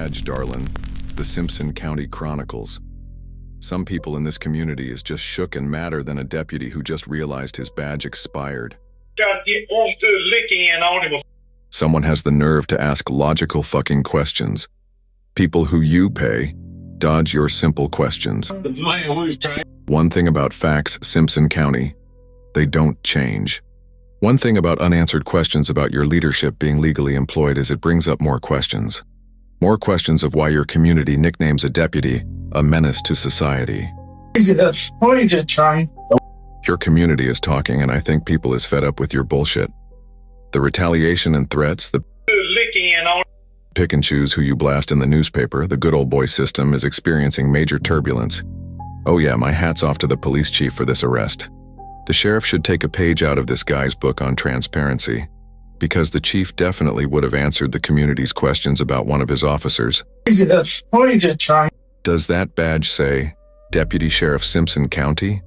badge, darlin'. The Simpson County Chronicles. Some people in this community is just shook and madder than a deputy who just realized his badge expired. Wants to lick in on him. Someone has the nerve to ask logical fucking questions. People who you pay dodge your simple questions. One thing about facts, Simpson County, they don't change. One thing about unanswered questions about your leadership being legally employed is it brings up more questions. More questions of why your community nicknames a deputy a menace to society. Your community is talking, and I think people is fed up with your bullshit. The retaliation and threats, the pick and choose who you blast in the newspaper, the good old boy system is experiencing major turbulence. Oh yeah, my hat's off to the police chief for this arrest. The sheriff should take a page out of this guy's book on transparency, because the chief definitely would have answered the community's questions about one of his officers. Does that badge say, Deputy Sheriff Simpson County?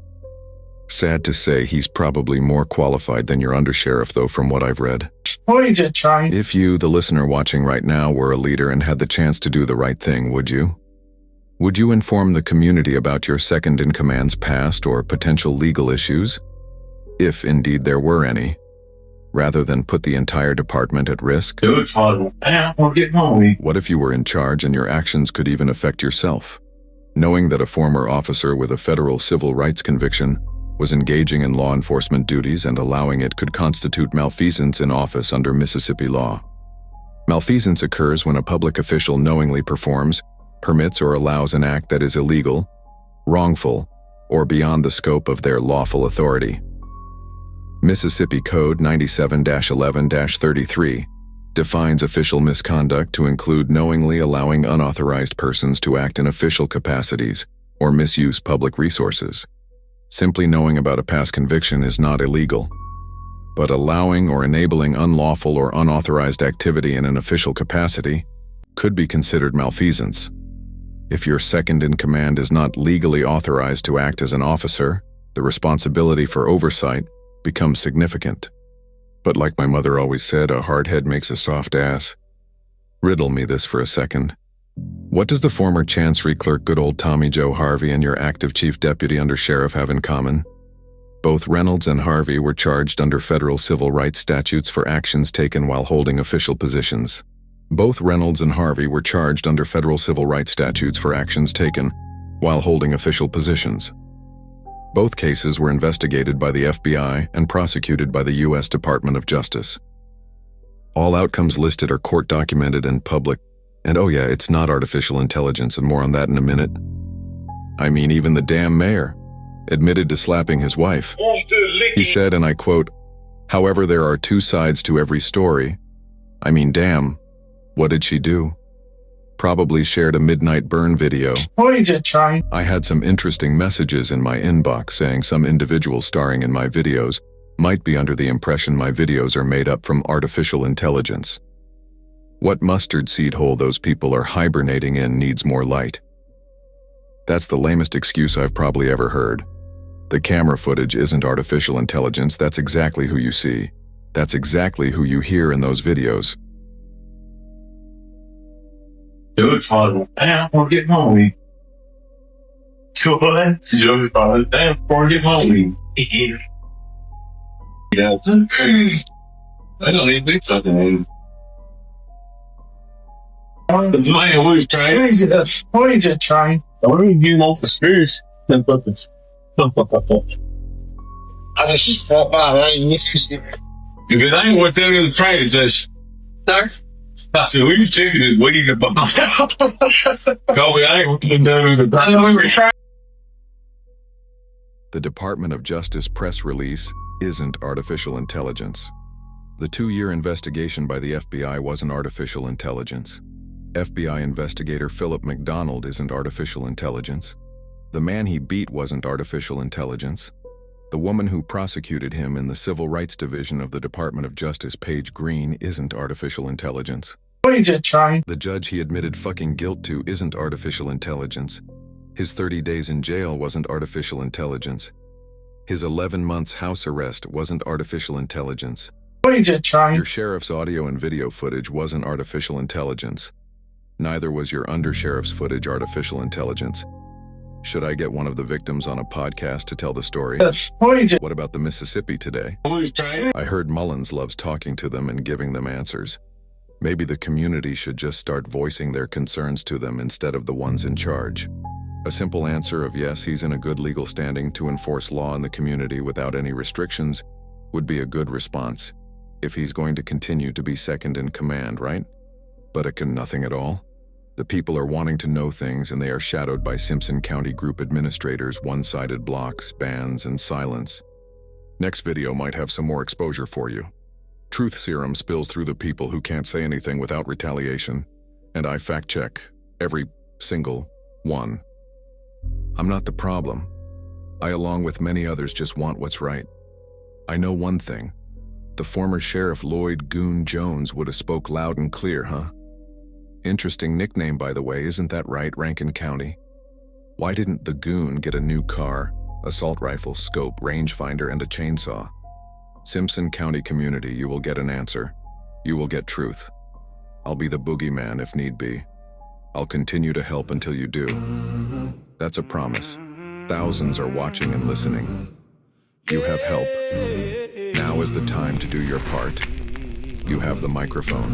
Sad to say, he's probably more qualified than your undersheriff, though, from what I've read. If you, the listener watching right now, were a leader and had the chance to do the right thing, would you? Would you inform the community about your second-in-command's past or potential legal issues? If indeed there were any, rather than put the entire department at risk? What if you were in charge and your actions could even affect yourself? Knowing that a former officer with a federal civil rights conviction was engaging in law enforcement duties and allowing it could constitute malfeasance in office under Mississippi law. Malfeasance occurs when a public official knowingly performs, permits, or allows an act that is illegal, wrongful, or beyond the scope of their lawful authority. Mississippi Code 97-11-33 defines official misconduct to include knowingly allowing unauthorized persons to act in official capacities or misuse public resources. Simply knowing about a past conviction is not illegal, but allowing or enabling unlawful or unauthorized activity in an official capacity could be considered malfeasance. If your second-in-command is not legally authorized to act as an officer, the responsibility for oversight becomes significant. But like my mother always said, a hard head makes a soft ass. Riddle me this for a second. What does the former Chancery Clerk good old Tommy Joe Harvey and your active Chief Deputy Under Sheriff have in common? Both Reynolds and Harvey were charged under federal civil rights statutes for actions taken while holding official positions. Both Reynolds and Harvey were charged under federal civil rights statutes for actions taken while holding official positions. Both cases were investigated by the FBI and prosecuted by the U.S. Department of Justice. All outcomes listed are court-documented and public, and oh yeah, it's not artificial intelligence, and more on that in a minute. I mean, even the damn mayor admitted to slapping his wife. He said, and I quote, "However, there are two sides to every story. I mean, damn, what did she do?" Probably shared a Themidnightburn video. I had some interesting messages in my inbox saying some individuals starring in my videos might be under the impression my videos are made up from artificial intelligence. What mustard seed hole those people are hibernating in needs more light. That's the lamest excuse I've probably ever heard. The camera footage isn't artificial intelligence, that's exactly who you see. That's exactly who you hear in those videos. Get money. I don't even think something. The man was trying. What are you getting off the stairs? I just thought about it. I miss you. If it ain't what they're going to try to just start. I said, what are you taking it? What are you going to call me? I ain't looking down the The Department of Justice press release isn't artificial intelligence. The 2-year investigation by the FBI wasn't artificial intelligence. FBI investigator Philip McDonald isn't artificial intelligence. The man he beat wasn't artificial intelligence. The woman who prosecuted him in the Civil Rights Division of the Department of Justice, Paige Green, isn't artificial intelligence. The judge he admitted fucking guilt to isn't artificial intelligence. His 30 days in jail wasn't artificial intelligence. His 11 months house arrest wasn't artificial intelligence. Your sheriff's audio and video footage wasn't artificial intelligence. Neither was your undersheriff's footage artificial intelligence. Should I get one of the victims on a podcast to tell the story? What about the Mississippi today? I heard Mullins loves talking to them and giving them answers. Maybe the community should just start voicing their concerns to them instead of the ones in charge. A simple answer of yes, he's in a good legal standing to enforce law in the community without any restrictions would be a good response, if he's going to continue to be second in command, right? But it can nothing at all. The people are wanting to know things, and they are shadowed by Simpson County Group administrators, one-sided blocks, bans, and silence. Next video might have some more exposure for you. Truth serum spills through the people who can't say anything without retaliation, and I fact-check every single one. I'm not the problem. I, along with many others, just want what's right. I know one thing. The former Sheriff Lloyd Goon Jones would have spoke loud and clear, huh? Interesting nickname, by the way, isn't that right, Rankin County? Why didn't the Goon get a new car, assault rifle, scope, rangefinder, and a chainsaw? Simpson County community, you will get an answer. You will get truth. I'll be the boogeyman if need be. I'll continue to help until you do. That's a promise. Thousands are watching and listening. You have help. Now is the time to do your part. You have the microphone.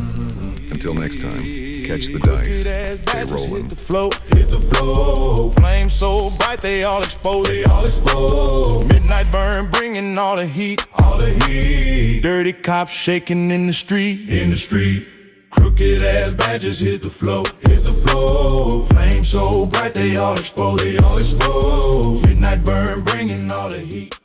Until next time, catch the dice. Stay rolling. Hit the flow. Flames so bright they all explode. Midnightburn bringing all the heat. Dirty cops shaking in the street. Crooked ass badges hit the flow. Flames so bright they all explode. Midnightburn bringing all the heat.